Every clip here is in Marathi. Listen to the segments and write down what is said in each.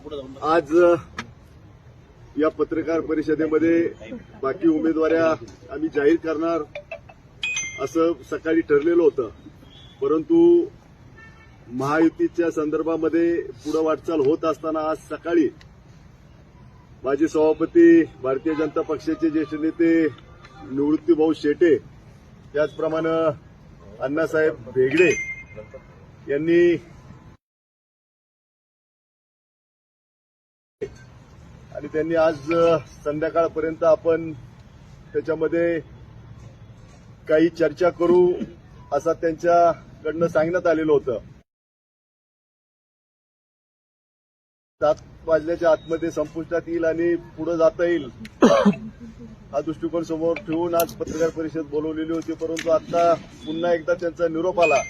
आज या पत्रकार परिषदेमध्ये बाकी उमेदवाऱ्या आम्ही जाहीर करणार असं सकाळी ठरलेलं होतं, परंतु महायुतीच्या संदर्भामध्ये पुढे वाटचाल होत असताना आज सकाळी माजी सभापती भारतीय जनता पक्षाचे ज्येष्ठ नेते निवृत्तीभाऊ शेटे, त्याचप्रमाणे अण्णासाहेब भेगडे यांनी आणि त्यांनी आज संध्याकाळपर्यंत आपण त्याच्यामध्ये काही चर्चा करू असं त्यांच्याकडनं सांगण्यात आलेलं होतं. 7 वाजल्याच्या आतमध्ये संपुष्टात येईल आणि पुढे जाता येईल हा दृष्टिकोन समोर ठेवून आज पत्रकार परिषद बोलवलेली होती, परंतु आता पुन्हा एकदा त्यांचा निरोप आला.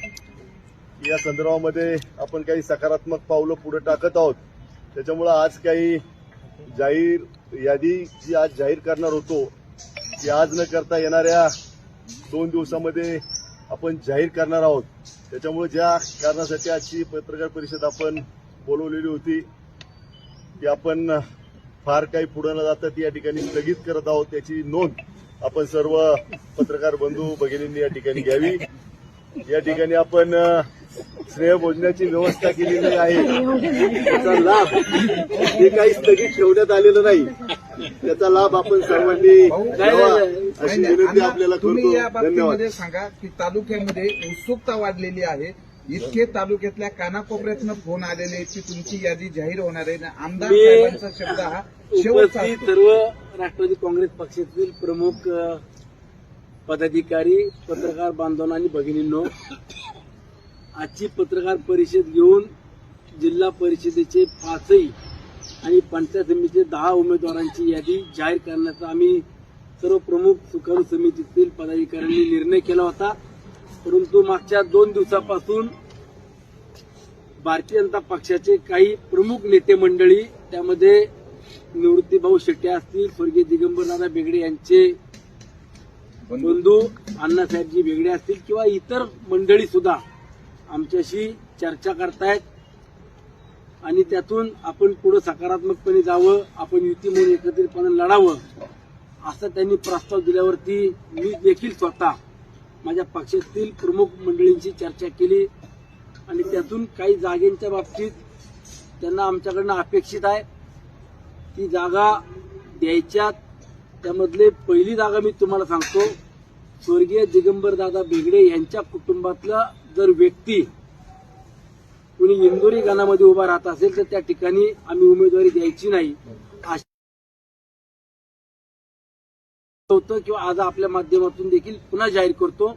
या संदर्भामध्ये आपण काही सकारात्मक पावलं पुढे टाकत आहोत. त्याच्यामुळे आज काही जाहीर यादी जी आज जाहीर करणार होतो ती आज न करता येणाऱ्या 2 दिवसामध्ये आपण जाहीर करणार आहोत. त्याच्यामुळे ज्या कारणासाठी आजची पत्रकार परिषद आपण बोलवलेली होती ती आपण फार काही पुढे न जाता ती या ठिकाणी स्थगित करत आहोत. त्याची नोंद आपण सर्व पत्रकार बंधू भगिनींनी या ठिकाणी घ्यावी. या ठिकाणी आपण स्नेहभोजनाची व्यवस्था केलेली आहे. त्याचा लाभ हे काही स्थगित ठेवण्यात आलेलं नाही, त्याचा लाभ आपण सर्वांनी घ्यावा अशी विनंती आपल्याला करतो. धन्यवाद. सांगा की तालुक्यामध्ये उत्सुकता वाढलेली आहे. इतके तालुक्यातल्या कानाकोपऱ्यातनं फोन आलेले की तुमची यादी जाहीर होणार आहे. आमदार साहेबांचा शब्द हा शेवटचा. सर्व राष्ट्रवादी काँग्रेस पक्षातील प्रमुख पदाधिकारी, पत्रकार बांधवांनो आणि भगिनींनो, आजची पत्रकार परिषद घेऊन जिल्हा परिषदेचे 5 आणि पंचायत समितीचे 10 उमेदवारांची यादी जाहीर करण्याचा आम्ही सर्व प्रमुख सुकारू समितीतील पदाधिकाऱ्यांनी निर्णय केला होता. परंतु मागच्या 2 दिवसापासून भारतीय जनता पक्षाचे काही प्रमुख नेते मंडळी, त्यामध्ये निवृत्तीभाऊ शेट्टे असतील, स्वर्गीय दिगंबरदादा बेगडे यांचे बंधू अण्णासाहेबजी बेगडे असतील किंवा इतर मंडळी सुद्धा आमच्याशी चर्चा करतायत आणि त्यातून आपण पुढे सकारात्मकपणे जावं, आपण युती म्हणून एकत्रितपणे लढावं असं त्यांनी प्रस्ताव दिल्यावरती मी देखील स्वतः माझ्या पक्षातील प्रमुख मंडळींची चर्चा केली आणि त्यातून काही जागेंच्या बाबतीत त्यांना आमच्याकडनं अपेक्षित आहे. ती जागा द्यायच्यात. त्यामधले पहिली जागा मी तुम्हाला सांगतो, स्वर्गीय दिगंबरदादा बेगडे यांच्या कुटुंबातला जर व्यक्ती कुणी इंदोरी गणामध्ये उभा राहत असेल तर त्या ठिकाणी आम्ही उमेदवारी द्यायची नाही होतं. किंवा आज आपल्या माध्यमातून देखील पुन्हा जाहीर करतो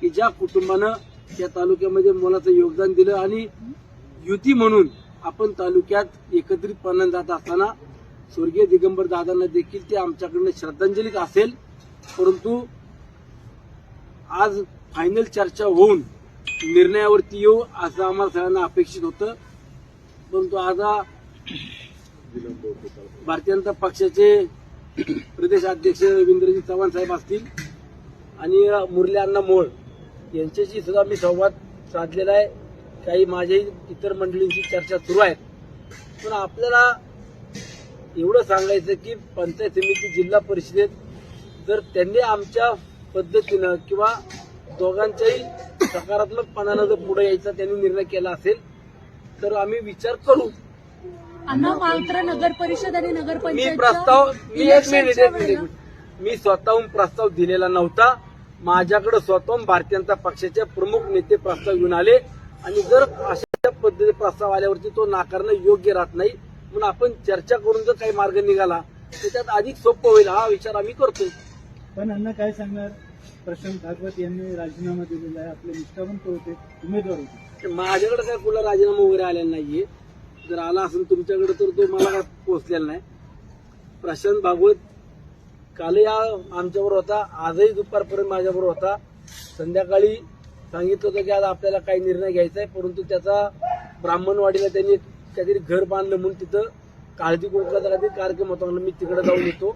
की ज्या कुटुंबानं त्या तालुक्यामध्ये मोलाचं योगदान दिलं आणि युती म्हणून आपण तालुक्यात एकत्रितपणे जात असताना स्वर्गीय दिगंबर दादांना देखील ते आमच्याकडनं श्रद्धांजलीच असेल. परंतु आज फायनल चर्चा होऊन निर्णयावरती येऊ असं आम्हाला सगळ्यांना अपेक्षित होतं. परंतु आज भारतीय जनता पक्षाचे प्रदेश अध्यक्ष रवींद्रजी चव्हाण साहेब असतील आणि मुरली अण्णा मोळ यांच्याशी सुद्धा मी संवाद साधलेला आहे. काही माझ्याही इतर मंडळींची चर्चा सुरू आहे. पण आपल्याला एवढं सांगायचं की पंचायत समिती, जिल्हा परिषदेत जर त्यांनी आमच्या पद्धतीनं किंवा दोघांच्याही सकारात्मकपणानं जर पुढे यायचा त्यांनी निर्णय केला असेल तर आम्ही विचार करू. मात्र नगर परिषद आणि नगरपंचायत मी स्वतःहून प्रस्ताव दिलेला नव्हता. माझ्याकडे स्वतःहून भारतीय जनता पक्षाचे प्रमुख नेते प्रस्ताव घेऊन आले आणि जर अशा पद्धतीने प्रस्ताव आल्यावरती तो नाकारणं योग्य राहत नाही, म्हणून आपण चर्चा करून जर काही मार्ग निघाला तर त्यात अधिक सोपं होईल हा विचार आम्ही करतो. पण अण्णा काय सांगणार, प्रशांत भागवत यांनी राजीनामा दिलेला आहे, आपले निष्ठावंत होते, उमेदवार होते. माझ्याकडे काय कुठला राजीनामा वगैरे आलेला नाहीये. जर आला असेल तुमच्याकडे तर तो मला काय पोहोचलेला नाही. प्रशांत भागवत काल आमच्याबरोबर होता, आजही दुपारपर्यंत माझ्याबरोबर होता. संध्याकाळी सांगितलं होतं की आज आपल्याला काही निर्णय घ्यायचा आहे, परंतु त्याचा ब्राह्मणवाडीला त्यांनी काहीतरी घर बांधलं म्हणून तिथं काळजी कोकणाचा काहीतरी कार्यक्रम होता म्हणून मी तिकडे जाऊन येतो.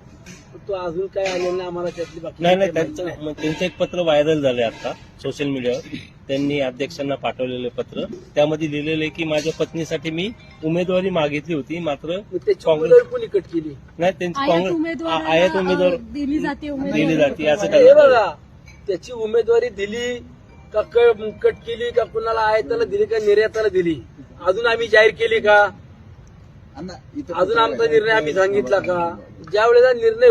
तो अजून काय आलेला नाही आम्हाला त्यातली बाकी नाही माहिती त्यांचं एक पत्र व्हायरल झालंय आता सोशल मीडियावर. त्यांनी अध्यक्षांना पाठवलेलं पत्र, त्यामध्ये लिहिलेलं आहे की माझ्या पत्नीसाठी मी उमेदवारी मागितली होती, मात्र मग त्याची उमेदवारी कोणी कट केली? नाही त्यांची आयात आयात उमेदवार उमेदवार दिली जाते दिली जाते असं हे त्यांना बघा, त्याची उमेदवारी दिली का कट केली का कुणाला आयताला दिली का निर्याताला दिली अजून आम्ही जाहीर केली का? अण्णा, इथं अजून आमचा निर्णय आम्ही सांगितला का? ज्या वेळेला निर्णय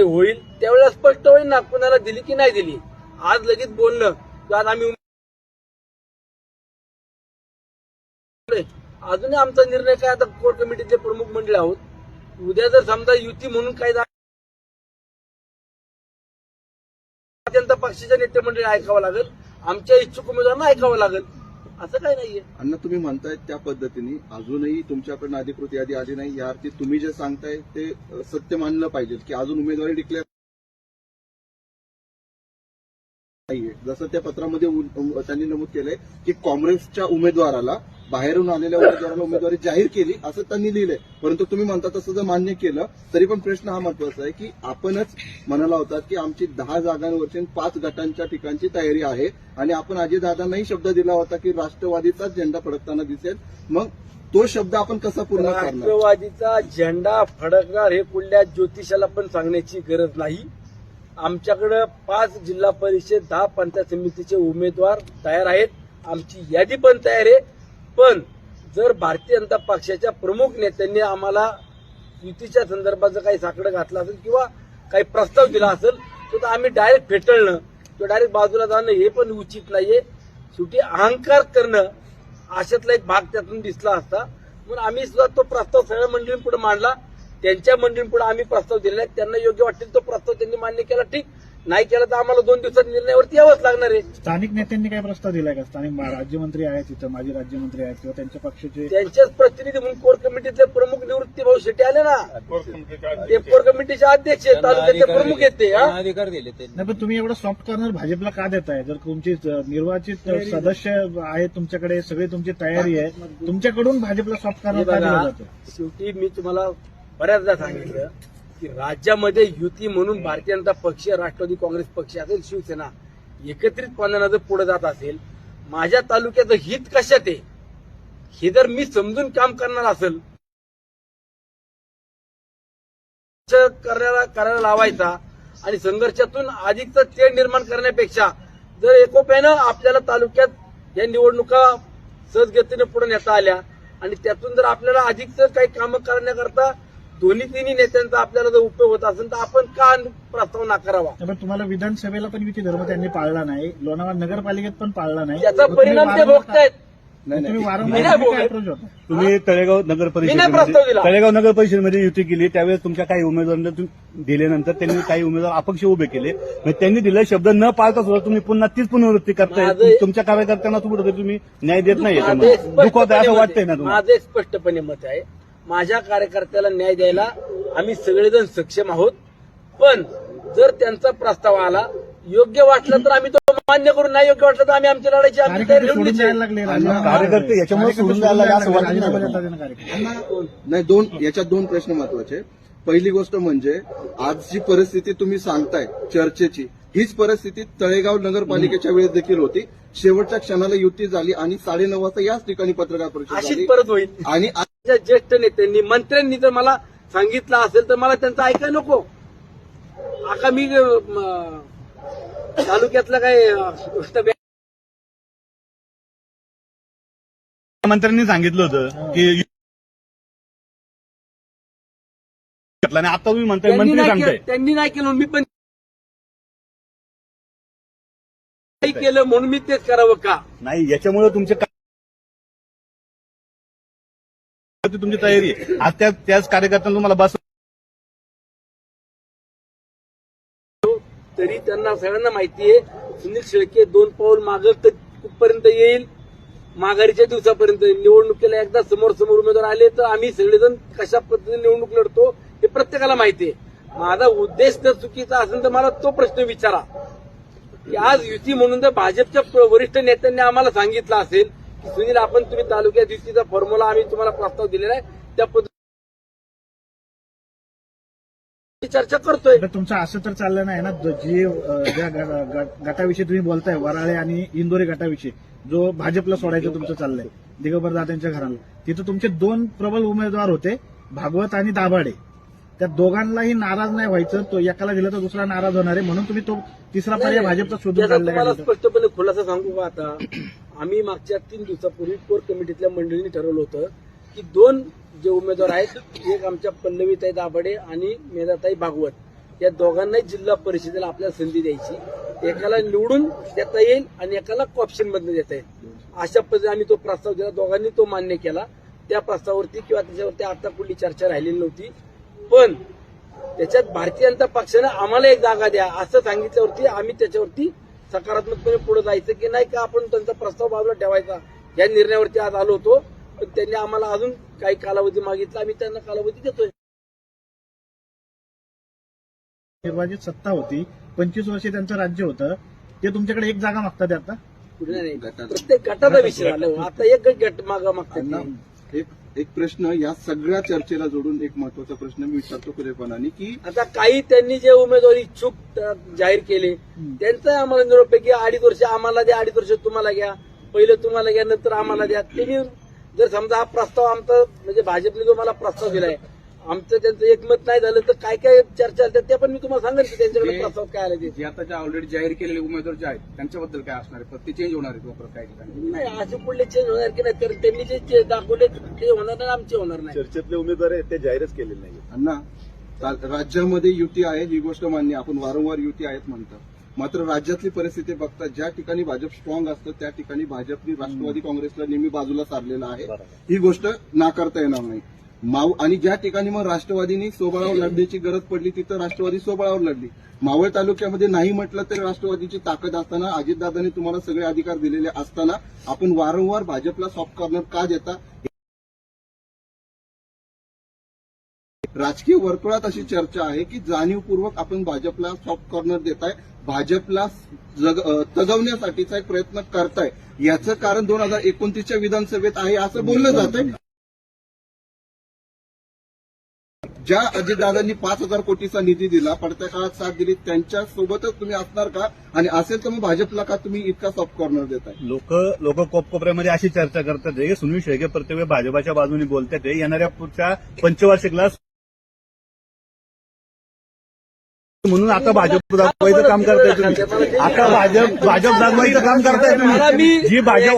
होईल त्यावेळेला स्पष्ट होईल ना कुणाला दिली की नाही दिली. आज लगेच बोलणं की आज आम्ही अजूनही आमचा निर्णय काय, आता कोर कमिटीचे प्रमुख मंडळी आहोत. उद्या जर समजा युती म्हणून काय जनता पक्षाच्या नेते मंडळी ऐकावं लागेल, आमच्या इच्छुक उमेदवारांना ऐकावं लागेल, असं काही नाहीये. अण्णा, तुम्ही म्हणताय त्या पद्धतीने अजूनही तुमच्याकडनं अधिकृत यादी आली नाही. या अर्थी तुम्ही जे सांगताय ते सत्य मानलं पाहिजे की अजून उमेदवारी डिक्लेअर नाहीये. जसं त्या पत्रामध्ये त्यांनी नमूद केलंय की काँग्रेसच्या उमेदवाराला, बाहेरून आलेल्या उमेदवाराला उमेदवारी जाहीर केली असं त्यांनी लिहिलंय. परंतु तुम्ही म्हणता तसं जर मान्य केलं तरी पण प्रश्न हा महत्वाचा आहे की आपणच म्हणाला होता की आमची 10 जागांवरची 5 गटांच्या ठिकाणची तयारी आहे आणि आपण अजितदादांनाही शब्द दिला होता की राष्ट्रवादीचाच झेंडा फडकताना दिसेल. मग तो शब्द आपण कसा पूर्ण करणार? राष्ट्रवादीचा झेंडा फडकणार हे कुठल्या ज्योतिषाला पण सांगण्याची गरज नाही. आमच्याकडे 5 जिल्हा परिषद, 10 पंचायत समितीचे उमेदवार तयार आहेत. आमची यादी पण तयार आहे. पण जर भारतीय जनता पक्षाच्या प्रमुख नेत्यांनी आम्हाला युतीच्या संदर्भात जर काही साकडं घातलं असेल किंवा काही प्रस्ताव दिला असेल तर आम्ही डायरेक्ट फेटाळणं किंवा डायरेक्ट बाजूला जाणं हे पण उचित नाहीये. शेवटी अहंकार करणं अशातला एक भाग त्यातून दिसला असता. म्हणून आम्ही सुद्धा तो प्रस्ताव सगळ्या मंडळींपुढे मांडला. त्यांच्या मंडळींपुढे आम्ही प्रस्ताव दिलेला आहे. त्यांना योग्य वाटेल तो प्रस्ताव त्यांनी मान्य केला, ठीक. नाही केला तर आम्हाला 2 दिवसात निर्णयावरती यावंच लागणार आहे. स्थानिक नेत्यांनी काय प्रस्ताव दिलाय का? स्थानिक राज्यमंत्री आहेत तिथं, माजी राज्यमंत्री आहेत किंवा त्यांच्या पक्षाचे त्यांचेच प्रतिनिधी म्हणून कोर कमिटीतले प्रमुख निवृत्ती भाऊ शेट्टी आले ना, ते कोर कमिटीचे अध्यक्ष आहेत, तालुक्याचे प्रमुख आहेत ते. अधिकार दिले नाही, पण तुम्ही एवढं सॉफ्ट कॉर्नर भाजपला का देताय? जर तुमची निर्वाचित सदस्य आहेत तुमच्याकडे, सगळी तुमची तयारी आहे, तुमच्याकडून भाजपला सॉफ्ट कॉर्नर का दिलं जातं? शेवटी मी तुम्हाला बऱ्याचदा सांगितलं की राज्यामध्ये युती म्हणून भारतीय जनता पक्ष, राष्ट्रवादी काँग्रेस पक्ष असेल, शिवसेना एकत्रितपणानं जर पुढे जात असेल, माझ्या तालुक्याचं हित कशात आहे हे जर मी समजून काम करणार असेल, करायला लावायचा आणि संघर्षातून अधिकचा तेढ निर्माण करण्यापेक्षा जर एकोप्यानं आपल्याला तालुक्यात या निवडणुका सहजगतीने पुढे नेता आल्या आणि त्यातून जर आपल्याला अधिकचं काही कामं करण्याकरता तिन्ही नेत्यांचा आपल्याला जर उपयोग होत असेल तर आपण का प्रस्ताव नाकारावा? पण तुम्हाला विधानसभेला पण युती धर्म त्यांनी पाळला नाही, लोणावळा नगरपालिकेत पण पाळला नाही. त्याचा परिणाम ते भोगतायत. तुम्ही वारंवार मी नाही काय approach होता? तुम्ही तळेगाव नगर मी नाही प्रस्ताव दिला. तळेगाव नगर परिषदेमध्ये युती केली, त्यावेळेस तुमच्या काही उमेदवारांना दिल्यानंतर त्यांनी काही उमेदवार अपक्ष उभे केले. म्हणजे त्यांनी दिलेला शब्द न पाळता सुद्धा तुम्ही पुन्हा तीच पुनरावृत्ती करताय. तुमच्या कार्यकर्त्यांना तुम्ही न्याय देत नाही, दुखवताय असं वाटतंय ना तुम्हाला? माझं एक स्पष्टपणे मत आहे, माझ्या कार्यकर्त्याला न्याय द्यायला आम्ही सगळेजण सक्षम आहोत. पण जर त्यांचा प्रस्ताव आला, योग्य वाटलं तर आम्ही तो मान्य करू, नाही योग्य वाटलं तर आम्ही आमच्या लढाईची आमची तयारी कार्यकर्ते ठेवून सोडून द्यायची. जायला लागले. कार्यकर्ते याच्यामुळे सोडून जायला लागले असं वाटत नाही. राजीनामा कार्यकर्ते. नाही, याच्यात 2 प्रश्न महत्वाचे. पहिली गोष्ट म्हणजे आज जी परिस्थिती तुम्ही सांगताय चर्चेची, हीच परिस्थिती तळेगाव नगरपालिकेच्या वेळेस देखील होती. शेवटच्या क्षणाला युती झाली आणि 9:30 वाजता याच ठिकाणी पत्रकार परिषद झाली अशीच परत होईल. आणि ज्येष्ठ नेत्यांनी, मंत्र्यांनी जर मला सांगितलं असेल तर मला त्यांचं ऐकाय नको. आता मी तालुक्यातलं काय गोष्ट मंत्र्यांनी सांगितलं होतं की आणि आता तुम्ही म्हणताय, मंत्री सांगताय त्यांनी नाही केलं, मी पण नाही केलं म्हणून मी तेच करावं का? नाही, याच्यामुळे तुमची तयारी आहे. आज त्याच कार्यकर्त्यांना तुम्हाला बस तरी त्यांना सगळ्यांना माहिती आहे सुनील शेळके 2 पाऊल मागं तर कुठपर्यंत येईल. माघारीच्या दिवसापर्यंत निवडणुकीला एकदा समोर उमेदवार आले तर आम्ही सगळेजण कशा पद्धतीने निवडणूक लढतो हे प्रत्येकाला माहिती आहे. माझा उद्देश जर चुकीचा असेल तर मला तो प्रश्न विचारा की आज युती म्हणून जर भाजपच्या वरिष्ठ नेत्यांनी आम्हाला सांगितलं असेल की सुनील तुम्ही तालुक्यात युतीचा फॉर्म्युला आम्ही तुम्हाला प्रस्ताव दिलेला आहे त्या त्याच्यावरती चर्चा करतोय. तर तुमचं असं तर चाललं नाही ना, ज्या गटाविषयी तुम्ही बोलताय, वराळे आणि इंदोरी गटाविषयी, जो भाजपला सोडायचं तुमचं चाललंय दिगंबर दादांच्या घराला, तिथं तुमचे 2 प्रबल उमेदवार होते, भागवत आणि दाभाडे. त्या दोघांनाही नाराज नाही व्हायचं, तो एकाला दिलं तर दुसरा नाराज होणार आहे, म्हणून तुम्ही तो तिसरा पर्याय भाजपचा शोधून त्याचा काढलाय तुम्हाला का? स्पष्टपणे खुलासा सांगू का आता, आम्ही मागच्या 3 दिवसापूर्वी कोर कमिटीतल्या मंडळींनी ठरवलं होतं की 2 जे उमेदवार आहेत, एक आमच्या पल्लवीताई दाभाडे आणि मेधाताई भागवत, या दोघांनाही जिल्हा परिषदेला आपल्याला संधी द्यायची. एकाला निवडून देता येईल आणि एकाला ऑप्शन मधून देता येईल. अशा पद्धतीने आम्ही तो प्रस्ताव दिला, दोघांनी तो मान्य केला. त्या प्रस्तावावरती किंवा त्याच्यावरती आता कुठली चर्चा राहिलेली नव्हती. पण त्याच्यात भारतीय जनता पक्षानं आम्हाला एक जागा द्या असं सांगितल्यावरती आम्ही त्याच्यावरती सकारात्मकपणे पुढे जायचं की नाही का आपण त्यांचा प्रस्ताव बाजूला ठेवायचा या निर्णयावरती आज आलो होतो. पण त्यांनी आम्हाला अजून काही कालावधी मागितला, आम्ही त्यांना कालावधी देतोय. निर्वाचित सत्ता होती, 25 वर्षे त्यांचं राज्य होतं, ते तुमच्याकडे एक जागा मागतात आता? कुठे नाही, प्रत्येक गटाचा विषय झाला. आता एक गट मागतात. एक प्रश्न या सगळ्या चर्चेला जोडून एक महत्वाचा प्रश्न मी विचारतो खुलेपणाने की आता काही त्यांनी जे उमेदवारी इच्छुक जाहीर केले त्यांचा आम्हाला निरोप आहे की 2.5 वर्ष आम्हाला द्या, 2.5 वर्ष तुम्हाला घ्या, पहिलं तुम्हाला घ्या, नंतर आम्हाला द्या. त्यांनी जर समजा हा प्रस्ताव आमचा म्हणजे भाजपने जो मला प्रस्ताव दिलाय, आमचं त्यांचं एकमत नाही झालं तर काय काय चर्चा झाल्या ते पण मी तुम्हाला सांगेन की त्यांच्याकडे प्रस्ताव काय आले ते. जे आता ऑलरेडी जाहीर केलेले उमेदवार जे आहेत त्यांच्याबद्दल काय असणार आहे, ते चेंज होणार आहेत वापर काय ठिकाणी? नाही, असे कुठले चेंज होणार की नाही, तर त्यांनी जे दाखवले ते होणार नाही, आमचे होणार नाही. चर्चेतले उमेदवार आहेत ते जाहीरच केलेले नाही. अण्णा, राज्यामध्ये युती आहे ही गोष्ट मान्य, आपण वारंवार युती आहेत म्हणतात. मात्र राज्यातली परिस्थिती बघता ज्या ठिकाणी भाजप स्ट्रॉंग असतं त्या ठिकाणी भाजपने राष्ट्रवादी काँग्रेसला नेहमी बाजूला सारलेलं आहे. ही गोष्ट नाकारता येणार नाही. आणि ज्या ठिकाणी मग राष्ट्रवादीने सोबळावर लढण्याची गरज पडली तिथं राष्ट्रवादी सोबळावर लढली. मावळ तालुक्यामध्ये नाही म्हटलं तरी राष्ट्रवादीची ताकद असताना, अजितदादांनी तुम्हाला सगळे अधिकार दिलेले असताना आपण वारंवार भाजपला सॉफ्ट कॉर्नर का देता? राजकीय वर्तुळात अशी चर्चा आहे की जाणीवपूर्वक आपण भाजपला सॉफ्ट कॉर्नर देताय, भाजपला तगवण्यासाठीचा एक प्रयत्न करताय. याचं कारण 2029च्या विधानसभेत आहे असं बोललं जातंय. ज्या अजितदादांनी 5,000 कोटीचा निधी दिला, पडत्या काळात साथ दिली, त्यांच्या सोबतच तुम्ही असणार का? आणि असेल तर मग भाजपला का तुम्ही इतका सॉफ्ट कॉर्नर देताय? लोक कोपऱ्यामध्ये अशी चर्चा करतात की सुनील शेळके प्रत्येक वेळी भाजपाच्या बाजूने बोलतात. येणाऱ्या पुढच्या पंचवार्षिकला म्हणून आता भाजप दाखवायचं काम करताय तुम्ही. आता भाजप दाखवायचं काम करताय तुम्ही. जी भाजप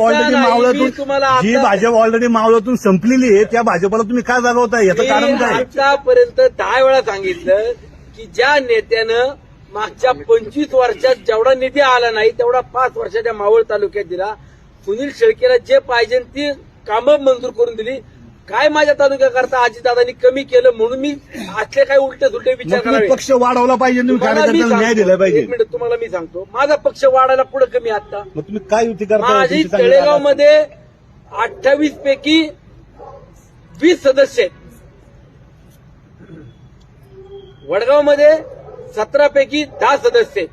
ऑलरेडी मावळातून संपलेली आहे त्या भाजपला तुम्ही काय जागवताय? याचं कारण काय? आतापर्यंत 10 वेळा सांगितलं की ज्या नेत्यानं मागच्या 25 वर्षात जेवढा निधी आला नाही तेवढा 5 वर्षाच्या मावळ तालुक्यात दिला. सुनील शेळकेला जे पाहिजे ती कामं मंजूर करून दिली. काय माझ्या तालुक्याकरता अजितदादांनी कमी केलं म्हणून मी असले काही उलटे सुलटे विचार करावे? पक्ष वाढवला पाहिजे, तुम्ही कार्यकर्त्यांना न्याय दिला पाहिजे. 1 मिनिट तुम्हाला मी सांगतो, माझा पक्ष वाढायला पुढे कमी आता. मग तुम्ही काय युती करता? माझी तळेगावमध्ये 28 पैकी 20 सदस्य आहेत, वडगावमध्ये 17 पैकी 10 सदस्य आहेत,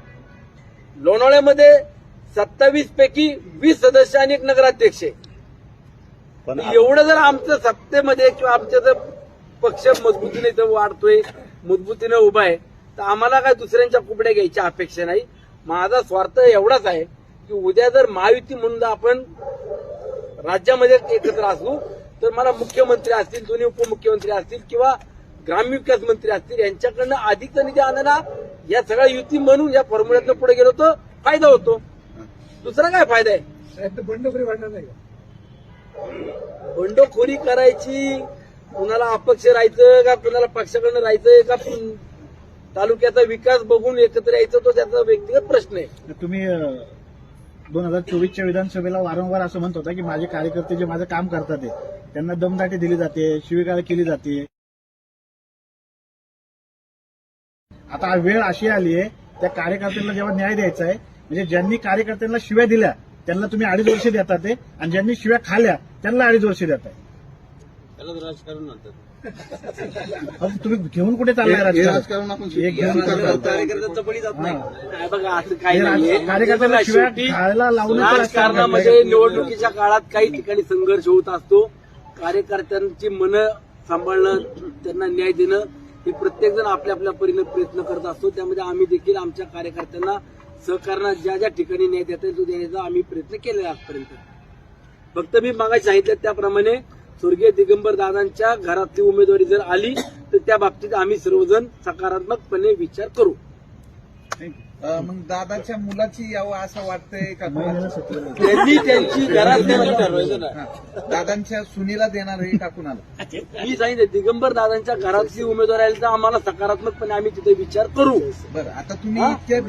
लोणावळ्यामध्ये 27 पैकी 20 सदस्य आणि 1 नगराध्यक्ष आहे. पण एवढं जर आमचं सत्तेमध्ये किंवा आमच्या जर पक्ष मजबूतीने जर वाढतोय, मजबूतीने उभा आहे, तर आम्हाला काय दुसऱ्यांच्या कुबड्या घ्यायची अपेक्षा नाही. माझा स्वार्थ एवढाच आहे की उद्या जर महायुती म्हणून आपण राज्यामध्ये एकत्र असू तर मला मुख्यमंत्री असतील, दोन्ही उपमुख्यमंत्री असतील किंवा ग्रामविकास मंत्री असतील यांच्याकडनं अधिक निधी आणायला या सगळ्या युती म्हणून या फॉर्म्युल्यातनं पुढे गेलो तर फायदा होतो. दुसरा काय फायदा आहे? बंडखोरी वाढणार नाही का? बंडखोरी करायची, कुणाला अपक्ष राहायचं का कुणाला पक्षाकडनं राहायचं का तालुक्याचा विकास बघून एकत्र यायचं तो त्याचा व्यक्तिगत प्रश्न आहे. तुम्ही 2024च्या विधानसभेला वारंवार असं म्हणत होता की माझे कार्यकर्ते जे माझं काम करतात त्यांना दमदाटी दिली जाते, शिवीगाळ केली जाते. आता वेळ अशी आली आहे त्या कार्यकर्त्यांना जेव्हा न्याय द्यायचा आहे, म्हणजे ज्यांनी कार्यकर्त्यांना शिव्या दिल्या त्यांना तुम्ही 2.5 वर्ष देतात आणि ज्यांनी शिव्या खाल्ल्या त्यांना 2.5 वर्ष देताय. त्याला राजकारण म्हणतात. तुम्ही घेऊन कुठे चाललाय राजकारण? आपण कार्यकर्त्यांचा बळी जात नाही. बघा असं काही नाही. कार्यकर्त्यांना शिव्या खायला लावून राजकारणामध्ये निवडणुकीच्या काळात काही ठिकाणी संघर्ष होत असतो. कार्यकर्त्यांची मनं सांभाळणं, त्यांना न्याय देणं हे प्रत्येक जण आपल्या आपल्या परीने प्रयत्न करत असतो. त्यामध्ये आम्ही देखील आमच्या कार्यकर्त्यांना सहकार्यानं ज्या ज्या ठिकाणी न्याय देता येईल तो देण्याचा आम्ही प्रयत्न केलेला आजपर्यंत. फक्त मी मागाशी सांगितलं त्याप्रमाणे स्वर्गीय दिगंबर दादांच्या घरातली उमेदवारी जर आली तर त्या बाबतीत आम्ही सर्वजण सकारात्मकपणे विचार करू. मग दादाच्या मुलाची यावं असं वाटतंय का? त्यांनी त्यांची घरातली ठरवायचं ना. हा. दादांच्या सुनीला देणार आहे का कुणाला? मी सांगितलं दिगंबर दादांच्या घरातली उमेदवार आली तर आम्हाला सकारात्मकपणे आम्ही तिथे विचार करू. बरं, आता तुम्ही इतक्या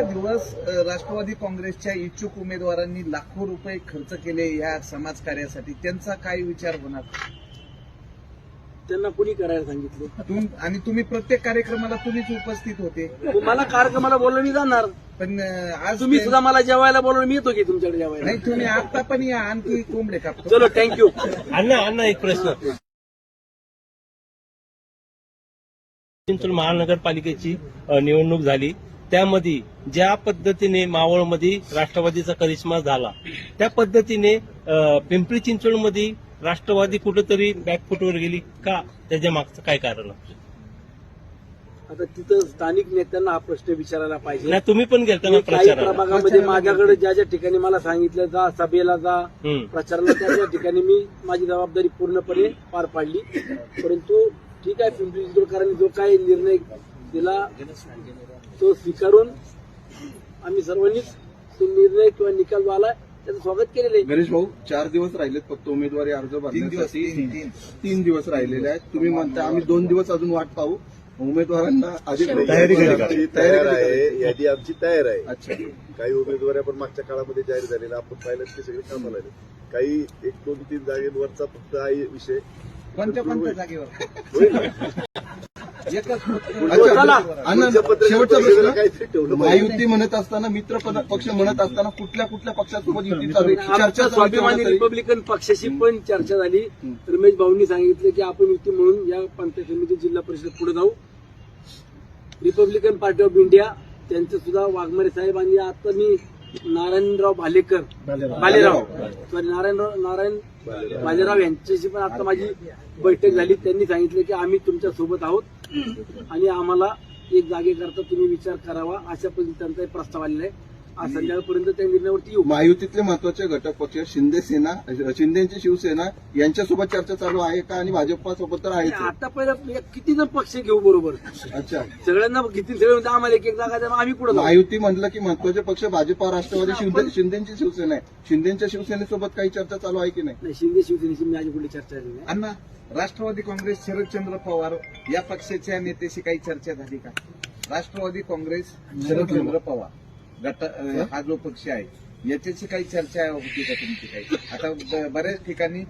दिवस राष्ट्रवादी काँग्रेसच्या इच्छुक उमेदवारांनी लाखो रुपये खर्च केले या समाजकार्यासाठी, त्यांचा काय विचार होणार? त्यांना कुणी करायला सांगितलं? आणि तुम्ही प्रत्येक कार्यक्रमाला तुम्हीच उपस्थित होते. मला कार्यक्रमाला बोलवलं मी जाणार, पण आज तुम्ही सुद्धा मला जेवायला बोलवलं मी येतो की तुमच्याकडे जेवायला. नाही, तुम्ही आता पण या, आणखी कोंबडे कापतो. चलो थँक्यू. अण्णा एक प्रश्न. चिंचवड महानगरपालिकेची निवडणूक झाली, त्यामध्ये ज्या पद्धतीने मावळमध्ये राष्ट्रवादीचा करिश्मा झाला त्या पद्धतीने पिंपरी चिंचवडमध्ये राष्ट्रवादी कुठेतरी बॅकफुटवर गेली का? त्याच्या मागचं काय कारण? आता तिथं स्थानिक नेत्यांना हा प्रश्न विचारायला पाहिजे. नाही, तुम्ही पण गेलता ना काही प्रचाराला? प्रभागामध्ये माझ्याकडे ज्या ज्या ठिकाणी मला सांगितलं जा, सभेला जा, प्रचाराला, त्या त्या ठिकाणी मी माझी जबाबदारी पूर्णपणे पार पाडली. परंतु ठीक आहे, पिंपरी चिंचवडकरांनी जो काही निर्णय दिला तो स्वीकारून आम्ही सर्वांनीच तो निर्णय किंवा निकाल जो आला त्याचं स्वागत केलेलं आहे. गणेश भाऊ, 4 दिवस राहिलेत फक्त उमेदवारी अर्ज भरण्यासाठी. 3 दिवस राहिलेले आहेत. तुम्ही म्हणता आम्ही 2 दिवस अजून वाट पाहू. उमेदवारांना आधी तयारी तयार आहे, यादी आमची तयार आहे. अच्छा, काही उमेदवारी आपण मागच्या काळामध्ये जाहीर झालेल्या आपण पाहिलं ते सगळे कामाला आले. काही 1-2-3 जागेवरचा फक्त हा विषय कोणत्या जागेवर? अच्छा. चला. अण्णा, शेवटचा प्रश्न. महायुती म्हणत असताना, मित्र पक्ष म्हणत असताना कुठल्या कुठल्या पक्षासोबत युती चालू आहे? आमच्या स्वाभिमानी रिपब्लिकन पक्षाशी पण चर्चा झाली. रमेश भाऊंनी सांगितलं की आपण युती म्हणून या पंचायत समिती जिल्हा परिषद पुढे जाऊ. रिपब्लिकन पार्टी ऑफ इंडिया त्यांचं सुद्धा वाघमारे साहेब आणि आता मी नारायणराव भालेराव यांच्याशी पण आता माझी बैठक झाली. त्यांनी सांगितलं की आम्ही तुमच्या सोबत आहोत आणि आम्हाला एक जागेकरता तुम्ही विचार करावा अशा पद्धतीने त्यांचा एक प्रस्ताव आलेला आहे. आज संध्याकाळपर्यंत त्या निर्णयावरती येऊ. महायुतीतले महत्वाचे घटक पक्ष शिंदेची शिवसेना यांच्यासोबत चर्चा चालू आहे का? आणि भाजपसोबत तर आहे. आता पहिलं किती जण पक्ष घेऊ बरोबर? अच्छा, सगळ्यांना किती सगळे आम्हाला एक दागा द्या, आम्ही पुढे जाऊ. महायुती म्हटलं की महत्वाचे पक्ष भाजप, राष्ट्रवादी, शिंदेची शिवसेना आहे. शिंदेच्या शिवसेनेसोबत काही चर्चा चालू आहे की नाही? नाही, शिंदे शिवसेनेशी माझी कुठली चर्चा झाली नाही. अण्णा, राष्ट्रवादी काँग्रेस शरदचंद्र पवार या पक्षाच्या नेत्याशी काही चर्चा झाली का? राष्ट्रवादी काँग्रेस शरदचंद्र पवार हा जो पक्ष आहे याच्याशी काही चर्चा होती का तुमची? काही आता बऱ्याच ठिकाणी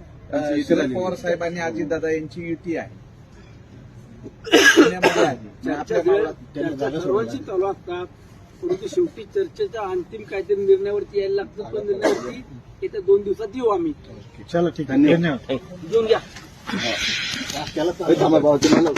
शरद पवार साहेबांनी अजितदादा यांची युती आहे, पुण्यामध्ये आहे, आपल्या भागात सर्वांची चालू असतात. परंतु शेवटी चर्चेच्या अंतिम काहीतरी निर्णयावरती यायला लागतं. तो निर्णयावरती येत्या 2 दिवसात येऊ आम्ही. चला, ठीक आहे, धन्यवाद. घेऊन घ्या. थांबा भाऊ, तुम्हाला